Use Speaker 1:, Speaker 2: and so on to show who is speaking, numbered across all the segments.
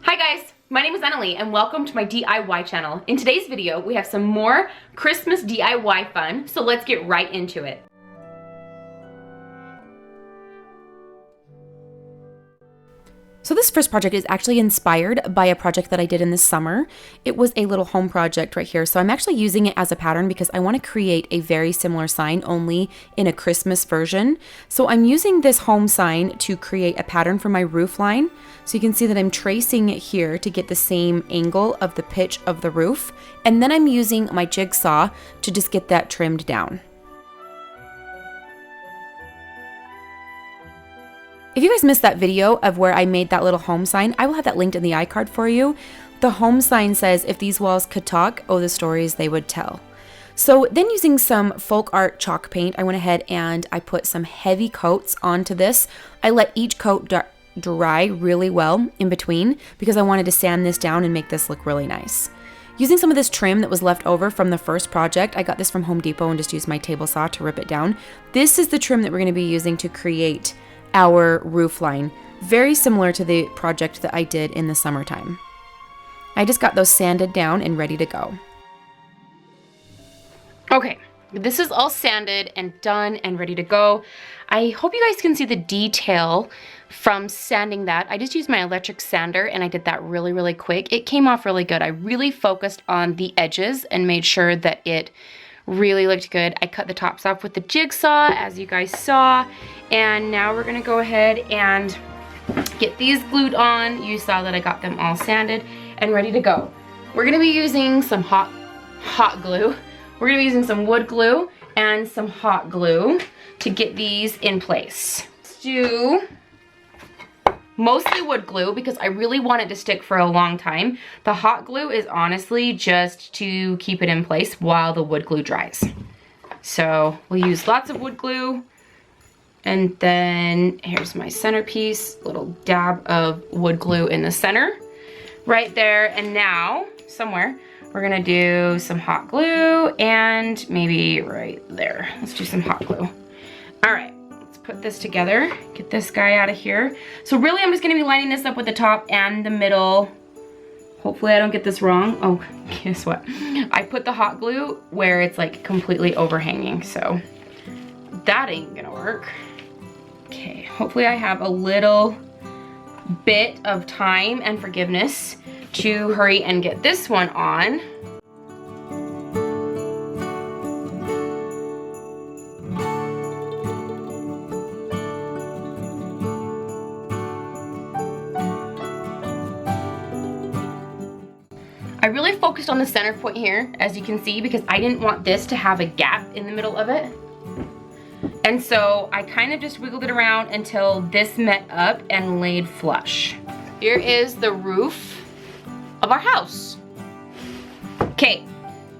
Speaker 1: Hi guys, my name is Annalie and welcome to my DIY channel. In today's video, we have some more Christmas DIY fun, so let's get right into it.
Speaker 2: So this first project is actually inspired by a project that I did in the summer. It was a little home project right here. So I'm actually using it as a pattern because I want to create a very similar sign, only in a Christmas version. So I'm using this home sign to create a pattern for my roof line. So you can see that I'm tracing it here to get the same angle of the pitch of the roof. And then I'm using my jigsaw to just get that trimmed down. If you guys missed that video of where I made that little home sign, I will have that linked in the iCard for you. The home sign says, if these walls could talk, oh, the stories they would tell. So then using some folk art chalk paint, I went ahead and I put some heavy coats onto this. I let each coat dry really well in between because I wanted to sand this down and make this look really nice. Using some of this trim that was left over from the first project, I got this from Home Depot and just used my table saw to rip it down. This is the trim that we're going to be using to create our roof line, very similar to the project that I did in the summertime. I just got those sanded down and ready to go.
Speaker 1: Okay, this is all sanded and done and ready to go. I hope you guys can see the detail from sanding that. I just used my electric sander and I did that really quick. It came off really good. I really focused on the edges and made sure that it really looked good. I cut the tops off with the jigsaw, as you guys saw, and now we're gonna go ahead and get these glued on. You saw that I got them all sanded and ready to go. We're gonna be using some hot glue. We're gonna be using some wood glue and some hot glue to get these in place. Let's do mostly wood glue because I really want it to stick for a long time. The hot glue is honestly just to keep it in place while the wood glue dries. So we'll use lots of wood glue. And then here's my centerpiece, little dab of wood glue in the center right there. And now somewhere we're gonna do some hot glue and maybe right there. Let's do some hot glue. All right. Put this together, get this guy out of here. So really I'm just gonna be lining this up with the top and the middle. Hopefully I don't get this wrong. Oh, guess what? I put the hot glue where it's like completely overhanging, so that ain't gonna work. Okay, hopefully I have a little bit of time and forgiveness to hurry and get this one on. I really focused on the center point here, as you can see, because I didn't want this to have a gap in the middle of it. And so I kind of just wiggled it around until this met up and laid flush. Here is the roof of our house. Okay,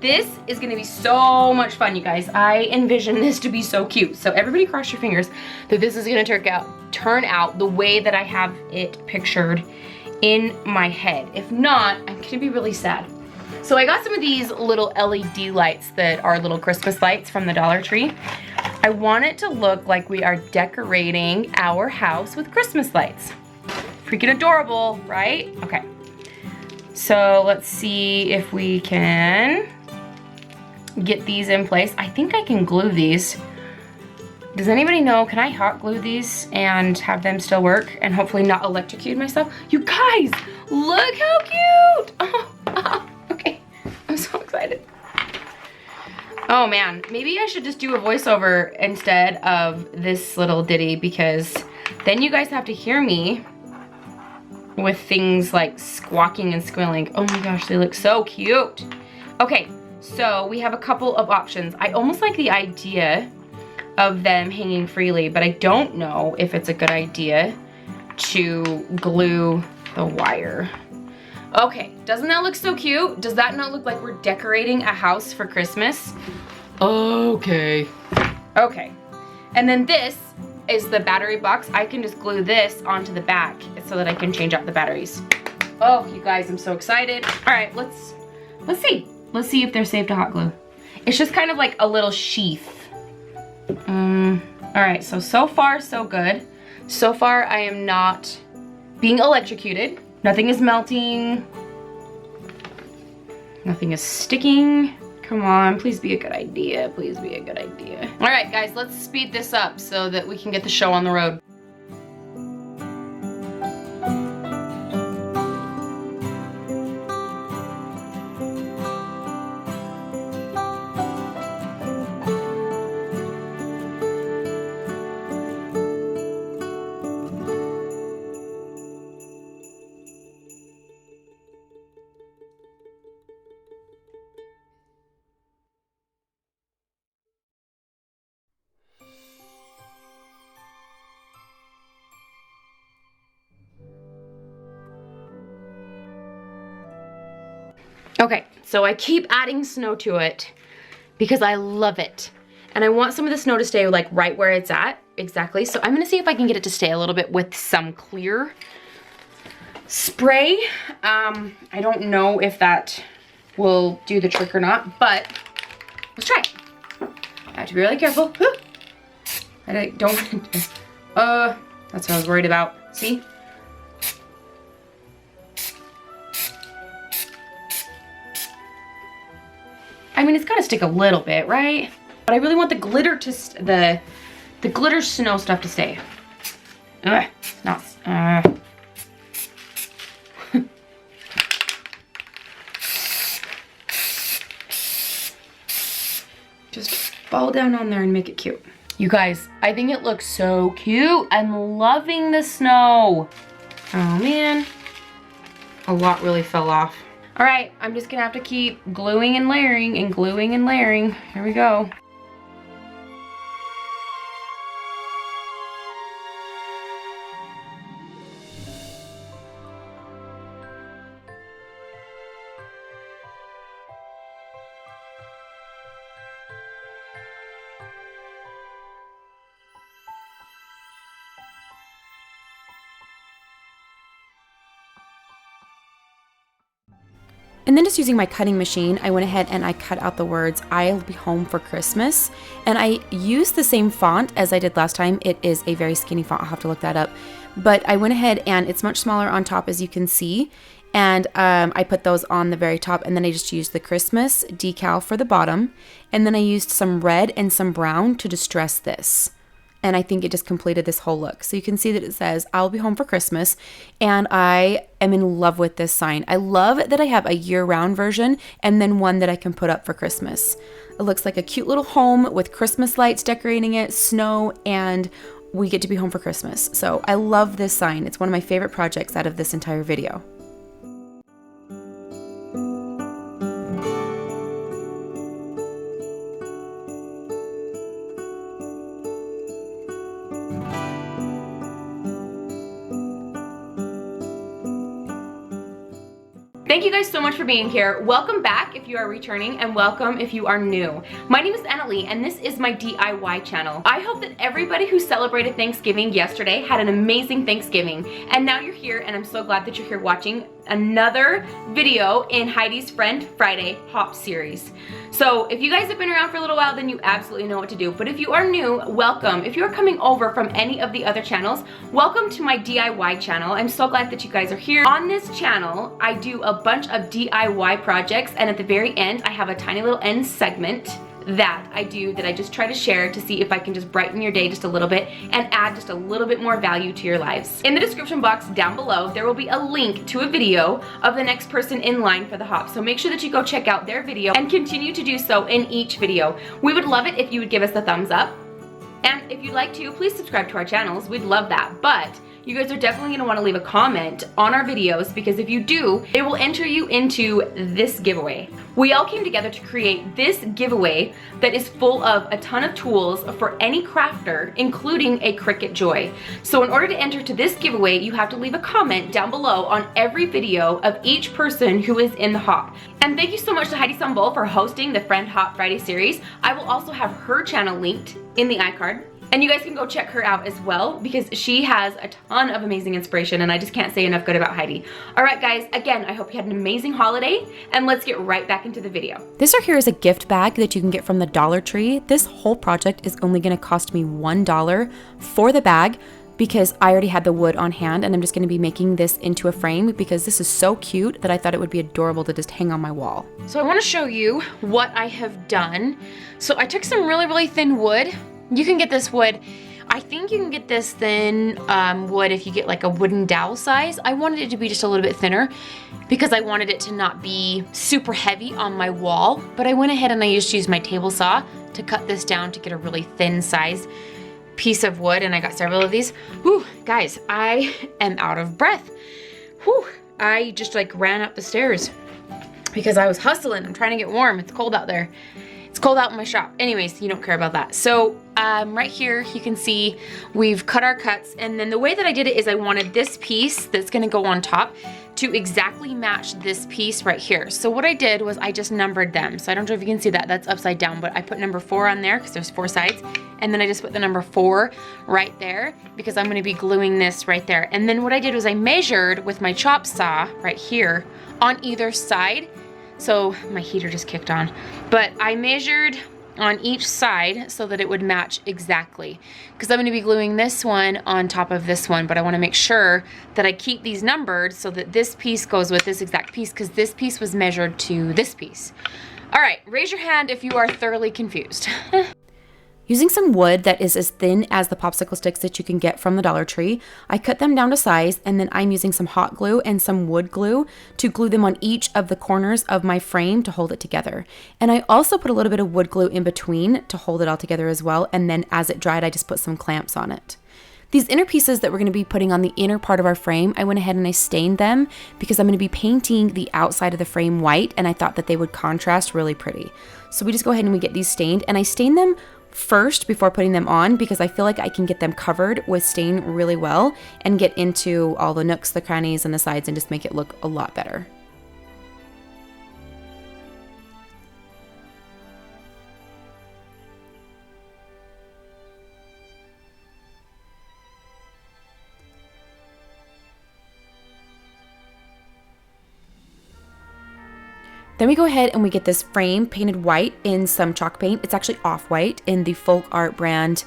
Speaker 1: this is gonna be so much fun, you guys. I envision this to be so cute. So everybody cross your fingers that this is gonna turn out the way that I have it pictured in my head. If not, I'm gonna be really sad. So I got some of these little LED lights that are little Christmas lights from the Dollar Tree. I want it to look like we are decorating our house with Christmas lights. Freaking adorable, right? Okay. So let's see if we can get these in place. I think I can glue these. Does anybody know, can I hot glue these and have them still work and hopefully not electrocute myself? You guys, look how cute! Oh, okay, I'm so excited. Oh man, maybe I should just do a voiceover instead of this little ditty because then you guys have to hear me with things like squawking and squealing. Oh my gosh, they look so cute. Okay, so we have a couple of options. I almost like the idea of them hanging freely, but I don't know if it's a good idea to glue the wire. Okay, doesn't that look so cute? Does that not look like we're decorating a house for Christmas? Okay. Okay, and then this is the battery box. I can just glue this onto the back so that I can change out the batteries. Oh, you guys, I'm so excited. All right, let's see. Let's see if they're safe to hot glue. It's just kind of like a little sheath. All right, so far so good. So far I am not being electrocuted. Nothing is melting. Nothing is sticking. Come on, please be a good idea. Please be a good idea. All right, guys, let's speed this up so that we can get the show on the road. Okay, so I keep adding snow to it because I love it. And I want some of the snow to stay like right where it's at, exactly. So I'm gonna see if I can get it to stay a little bit with some clear spray. I don't know if that will do the trick or not, but let's try it. I have to be really careful. I don't, that's what I was worried about. See? I mean, it's gotta stick a little bit, right? But I really want the glitter to, the glitter snow stuff to stay. Ugh, not, Just fall down on there and make it cute. You guys, I think it looks so cute. I'm loving the snow. Oh man, a lot really fell off. All right, I'm just gonna have to keep gluing and layering and gluing and layering. Here we go.
Speaker 2: And then just using my cutting machine, I went ahead and I cut out the words, "I'll be home for Christmas." And I used the same font as I did last time. It is a very skinny font, I'll have to look that up. But I went ahead and it's much smaller on top, as you can see. And I put those on the very top, and then I just used the Christmas decal for the bottom. And then I used some red and some brown to distress this. And I think it just completed this whole look. So you can see that it says, "I'll be home for Christmas." And I am in love with this sign. I love that I have a year-round version and then one that I can put up for Christmas. It looks like a cute little home with Christmas lights decorating it, snow, and we get to be home for Christmas. So I love this sign. It's one of my favorite projects out of this entire video.
Speaker 1: Thank you guys so much for being here. Welcome back if you are returning, and welcome if you are new. My name is Annalie, and this is my DIY channel. I hope that everybody who celebrated Thanksgiving yesterday had an amazing Thanksgiving. And now you're here, and I'm so glad that you're here watching another video in Heidi's Friend Friday Hop series. So if you guys have been around for a little while, then you absolutely know what to do. But if you are new, welcome. If you are coming over from any of the other channels, welcome to my DIY channel. I'm so glad that you guys are here. On this channel, I do a bunch of DIY projects, and at the very end, I have a tiny little end segment that I do that I just try to share to see if I can just brighten your day just a little bit and add just a little bit more value to your lives. In the description box down below, there will be a link to a video of the next person in line for the hop. So make sure that you go check out their video and continue to do so in each video. We would love it if you would give us a thumbs up. And if you'd like to, please subscribe to our channels. We'd love that. But you guys are definitely going to want to leave a comment on our videos, because if you do, it will enter you into this giveaway. We all came together to create this giveaway that is full of a ton of tools for any crafter, including a Cricut Joy. So in order to enter to this giveaway, you have to leave a comment down below on every video of each person who is in the hop. And thank you so much to Heidi Sambol for hosting the Friend Hop Friday series. I will also have her channel linked in the iCard. And you guys can go check her out as well, because she has a ton of amazing inspiration, and I just can't say enough good about Heidi. All right, guys, again, I hope you had an amazing holiday, and let's get right back into the video.
Speaker 2: This right here is a gift bag that you can get from the Dollar Tree. This whole project is only going to cost me $1 for the bag. because I already had the wood on hand, and I'm just gonna be making this into a frame because this is so cute that I thought it would be adorable to just hang on my wall.
Speaker 1: So I wanna show you what I have done. So I took some really, really thin wood. You can get this wood, I think you can get this thin wood if you get like a wooden dowel size. I wanted it to be just a little bit thinner because I wanted it to not be super heavy on my wall, but I went ahead and I just used my table saw to cut this down to get a really thin size piece of wood, and I got several of these. Whew, guys, I am out of breath. Whew, I just like ran up the stairs because I was hustling. I'm trying to get warm. It's cold out there. It's cold out in my shop. Anyways, you don't care about that. So right here, you can see we've cut our cuts, and then the way that I did it is I wanted this piece that's gonna go on top to exactly match this piece right here. So what I did was I just numbered them. So I don't know if you can see that, that's upside down, but I put number 4 on there because there's 4 sides. And then I just put the number 4 right there because I'm gonna be gluing this right there. And then what I did was I measured with my chop saw right here on either side. So my heater just kicked on, but I measured on each side so that it would match exactly, because I'm going to be gluing this one on top of this one, but I want to make sure that I keep these numbered so that this piece goes with this exact piece, because this piece was measured to this piece. All right, raise your hand if you are thoroughly confused.
Speaker 2: Using some wood that is as thin as the popsicle sticks that you can get from the Dollar Tree, I cut them down to size, and then I'm using some hot glue and some wood glue to glue them on each of the corners of my frame to hold it together. And I also put a little bit of wood glue in between to hold it all together as well, and then as it dried, I just put some clamps on it. These inner pieces that we're going to be putting on the inner part of our frame, I went ahead and I stained them because I'm going to be painting the outside of the frame white, and I thought that they would contrast really pretty. So we just go ahead and we get these stained, and I stain them first before putting them on because I feel like I can get them covered with stain really well and get into all the nooks, the crannies, and the sides and just make it look a lot better. Then we go ahead and we get this frame painted white in some chalk paint. It's actually off-white in the Folk Art brand.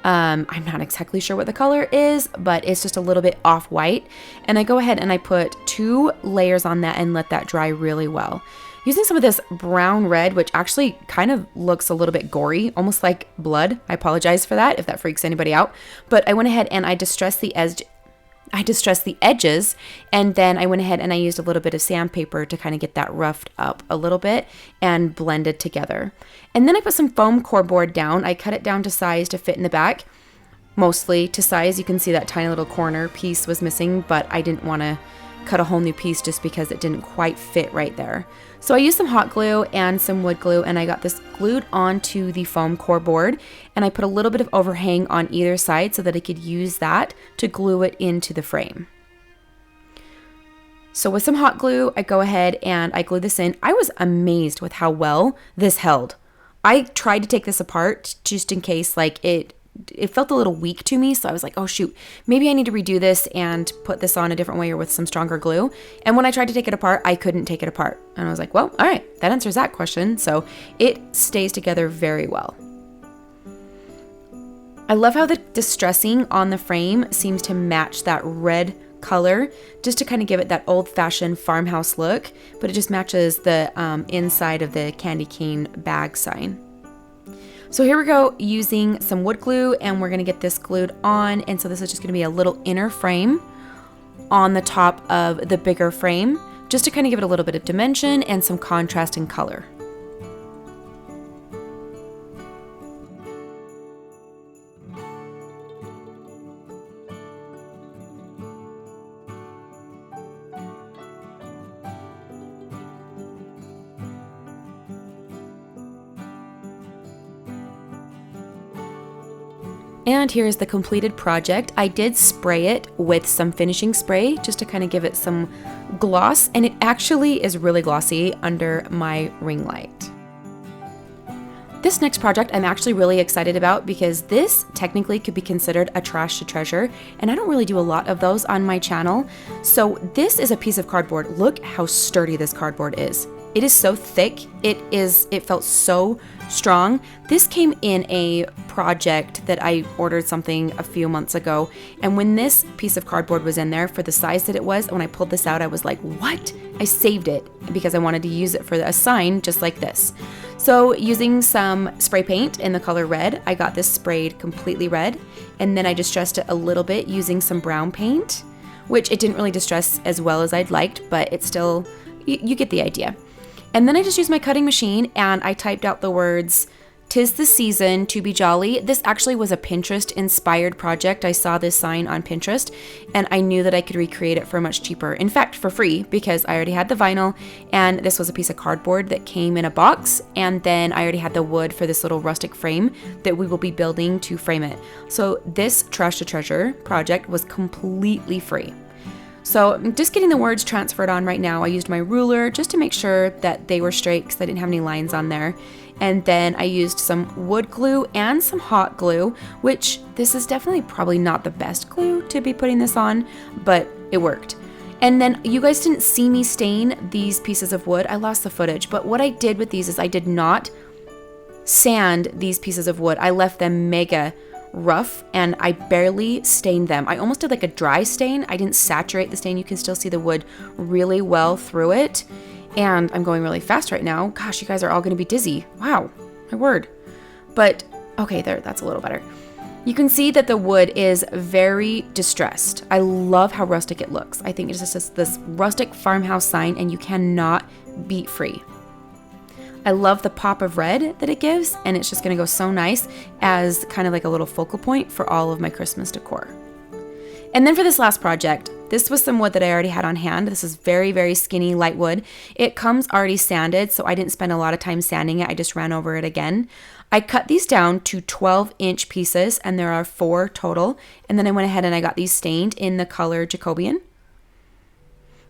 Speaker 2: I'm not exactly sure what the color is, but it's just a little bit off-white. And I go ahead and I put 2 layers on that and let that dry really well. Using some of this brown red, which actually kind of looks a little bit gory, almost like blood. I apologize for that if that freaks anybody out. But I went ahead and I distressed the edges, and then I went ahead and I used a little bit of sandpaper to kind of get that roughed up a little bit and blended together. And then I put some foam core board down. I cut it down to size to fit in the back, mostly to size. You can see that tiny little corner piece was missing, but I didn't want to cut a whole new piece just because it didn't quite fit right there. So I used some hot glue and some wood glue, and I got this glued onto the foam core board, and I put a little bit of overhang on either side so that I could use that to glue it into the frame. So with some hot glue, I go ahead and I glue this in. I was amazed with how well this held. I tried to take this apart just in case like it felt a little weak to me, so I was like, oh shoot, maybe I need to redo this and put this on a different way or with some stronger glue. And when I tried to take it apart, I couldn't take it apart. And I was like, well, all right, that answers that question. So it stays together very well. I love how the distressing on the frame seems to match that red color, just to kind of give it that old-fashioned farmhouse look, but it just matches the inside of the candy cane bag sign. So here we go using some wood glue, and we're going to get this glued on. And so this is just going to be a little inner frame on the top of the bigger frame, just to kind of give it a little bit of dimension and some contrast in color. And here's the completed project. I did spray it with some finishing spray just to kind of give it some gloss, and it actually is really glossy under my ring light. This next project I'm actually really excited about because this technically could be considered a trash to treasure, and I don't really do a lot of those on my channel. So this is a piece of cardboard. Look how sturdy this cardboard is. It is so thick. It felt so strong. This came in a project that I ordered something a few months ago. And when this piece of cardboard was in there for the size that it was, when I pulled this out, I was like, what? I saved it because I wanted to use it for a sign just like this. So using some spray paint in the color red, I got this sprayed completely red. And then I distressed it a little bit using some brown paint, which it didn't really distress as well as I'd liked, but it's still, you get the idea. And then I just used my cutting machine and I typed out the words, "'Tis the season to be jolly." This actually was a Pinterest inspired project. I saw this sign on Pinterest and I knew that I could recreate it for much cheaper. In fact, for free, because I already had the vinyl and this was a piece of cardboard that came in a box. And then I already had the wood for this little rustic frame that we will be building to frame it. So this Trash to Treasure project was completely free. So I'm just getting the words transferred on right now. I used my ruler just to make sure that they were straight because I didn't have any lines on there. And then I used some wood glue and some hot glue, which this is definitely probably not the best glue to be putting this on, but it worked. And then you guys didn't see me stain these pieces of wood. I lost the footage, but what I did with these is I did not sand these pieces of wood. I left them mega rough and I barely stained them. I almost did like a dry stain. I didn't saturate the stain. You can still see the wood really well through it. And I'm going really fast right now. Gosh, you guys are all going to be dizzy. Wow, my word. But okay, there, that's a little better. You can see that the wood is very distressed. I love how rustic it looks. I think it's just this rustic farmhouse sign and you cannot beat free. I love the pop of red that it gives, and it's just going to go so nice as kind of like a little focal point for all of my Christmas decor. And then for this last project, this was some wood that I already had on hand. This is very, very skinny, light wood. It comes already sanded, so I didn't spend a lot of time sanding it. I just ran over it again. I cut these down to 12-inch pieces, and there are 4 total. And then I went ahead and I got these stained in the color Jacobian.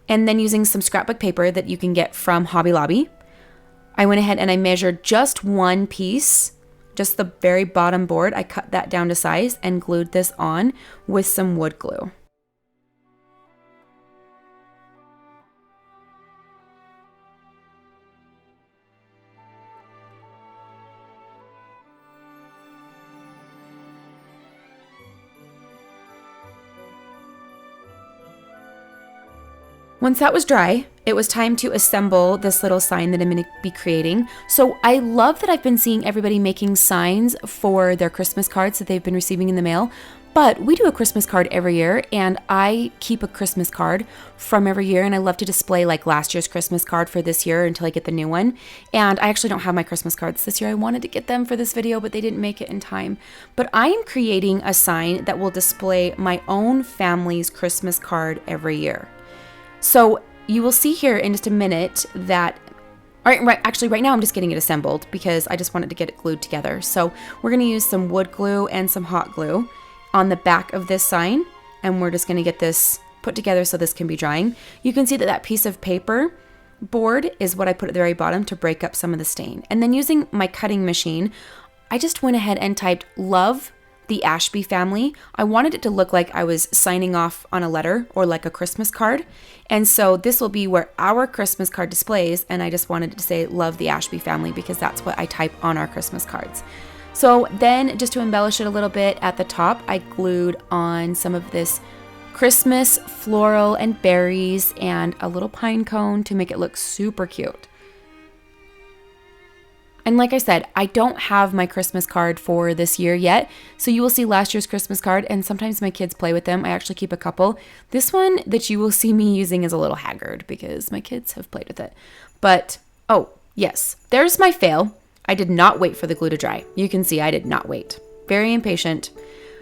Speaker 2: And then using some scrapbook paper that you can get from Hobby Lobby, I went ahead and I measured just one piece, just the very bottom board. I cut that down to size and glued this on with some wood glue. Once that was dry, it was time to assemble this little sign that I'm going to be creating. So I love that I've been seeing everybody making signs for their Christmas cards that they've been receiving in the mail. But we do a Christmas card every year, and I keep a Christmas card from every year, and I love to display like last year's Christmas card for this year until I get the new one. And I actually don't have my Christmas cards this year. I wanted to get them for this video, but they didn't make it in time. But I am creating a sign that will display my own family's Christmas card every year. So you will see here in just a minute that, right now I'm just getting it assembled because I just wanted to get it glued together. So we're going to use some wood glue and some hot glue on the back of this sign, and we're just going to get this put together so this can be drying. You can see that that piece of paper board is what I put at the very bottom to break up some of the stain. And then using my cutting machine, I just went ahead and typed "Love the Ashby family." I wanted it to look like I was signing off on a letter or like a Christmas card. And so this will be where our Christmas card displays, and I just wanted it to say "Love the Ashby family" because that's what I type on our Christmas cards. So then just to embellish it a little bit at the top, I glued on some of this Christmas floral and berries and a little pine cone to make it look super cute. And like I said, I don't have my Christmas card for this year yet. So you will see last year's Christmas card, and sometimes my kids play with them. I actually keep a couple. This one that you will see me using is a little haggard because my kids have played with it. But, oh, yes, there's my fail. I did not wait for the glue to dry. You can see I did not wait. Very impatient.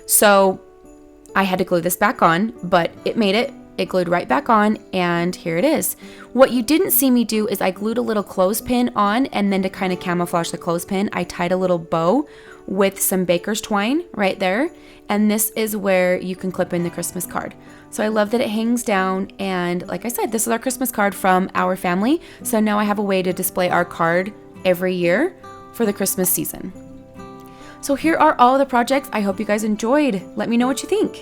Speaker 2: So I had to glue this back on, but it made it. It glued right back on, and here it is. What you didn't see me do is I glued a little clothespin on, and then to kind of camouflage the clothespin, I tied a little bow with some baker's twine right there. And this is where you can clip in the Christmas card. So I love that it hangs down. And like I said, this is our Christmas card from our family. So now I have a way to display our card every year for the Christmas season. So here are all the projects. I hope you guys enjoyed. Let me know what you think.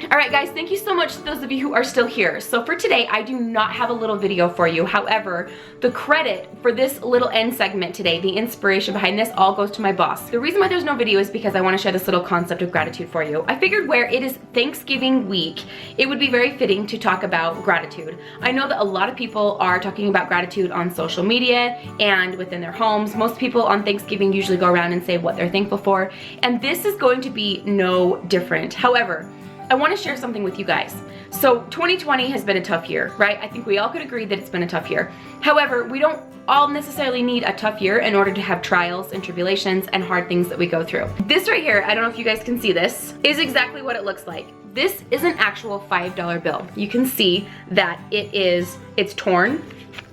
Speaker 1: All right, guys, thank you so much to those of you who are still here. So for today, I do not have a little video for you. However, the credit for this little end segment today, the inspiration behind this, all goes to my boss. The reason why there's no video is because I want to share this little concept of gratitude for you. I figured where it is Thanksgiving week, it would be very fitting to talk about gratitude. I know that a lot of people are talking about gratitude on social media and within their homes. Most people on Thanksgiving usually go around and say what they're thankful for, and this is going to be no different. However, I want to share something with you guys. So 2020 has been a tough year, right? I think we all could agree that it's been a tough year. However, we don't all necessarily need a tough year in order to have trials and tribulations and hard things that we go through. This right here, I don't know if you guys can see this, is exactly what it looks like. This is an actual $5 bill. You can see that it's torn,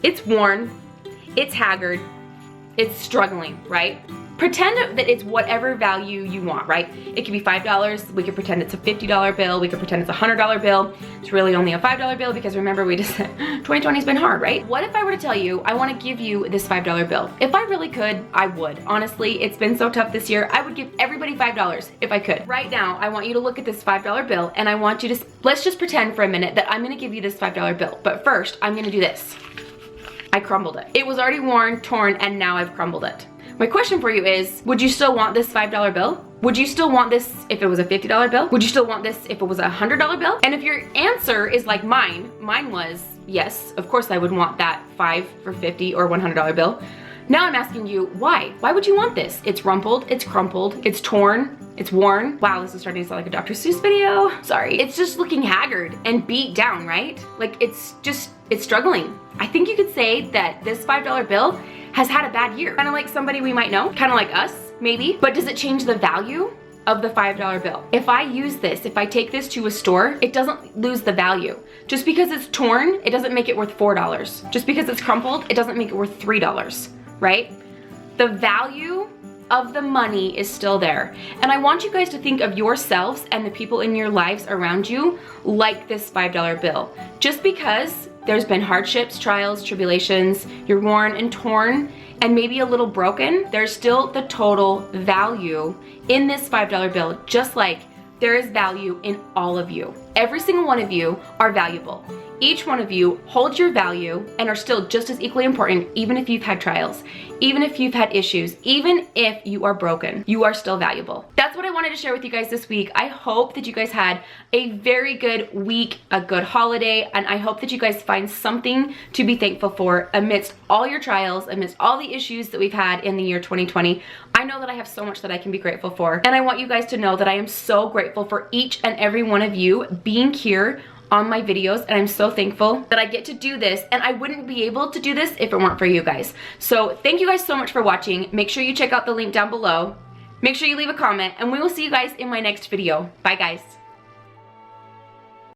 Speaker 1: it's worn, it's haggard, it's struggling, right? Pretend that it's whatever value you want, right? It could be $5, we could pretend it's a $50 bill, we could pretend it's a $100 bill. It's really only a $5 bill because remember we just said 2020's been hard, right? What if I were to tell you, I wanna give you this $5 bill? If I really could, I would. Honestly, it's been so tough this year, I would give everybody $5 if I could. Right now, I want you to look at this $5 bill and I want you to, let's just pretend for a minute that I'm gonna give you this $5 bill. But first, I'm gonna do this. I crumbled it. It was already worn, torn, and now I've crumbled it. My question for you is, would you still want this $5 bill? Would you still want this if it was a $50 bill? Would you still want this if it was a $100 bill? And if your answer is like mine was, yes, of course I would want that 5 for $50 or $100 bill. Now I'm asking you, why? Why would you want this? It's rumpled, it's crumpled, it's torn, it's worn. Wow, this is starting to sound like a Dr. Seuss video. Sorry. It's just looking haggard and beat down, right? Like it's struggling. I think you could say that this $5 bill has had a bad year. Kind of like somebody we might know, kind of like us, maybe. But does it change the value of the $5 bill? If I use this, if I take this to a store, it doesn't lose the value. Just because it's torn, it doesn't make it worth $4. Just because it's crumpled, it doesn't make it worth $3, right? The value of the money is still there. And I want you guys to think of yourselves and the people in your lives around you like this $5 bill. Just because there's been hardships, trials, tribulations, you're worn and torn, and maybe a little broken, there's still the total value in this $5 bill, just like there is value in all of you. Every single one of you are valuable. Each one of you holds your value and are still just as equally important, even if you've had trials, even if you've had issues, even if you are broken, you are still valuable. That's what I wanted to share with you guys this week. I hope that you guys had a very good week, a good holiday, and I hope that you guys find something to be thankful for amidst all your trials, amidst all the issues that we've had in the year 2020. I know that I have so much that I can be grateful for, and I want you guys to know that I am so grateful for each and every one of you being here on my videos, and I'm so thankful that I get to do this, and I wouldn't be able to do this if it weren't for you guys. So thank you guys so much for watching. Make sure you check out the link down below. Make sure you leave a comment, and we will see you guys in my next video. Bye guys.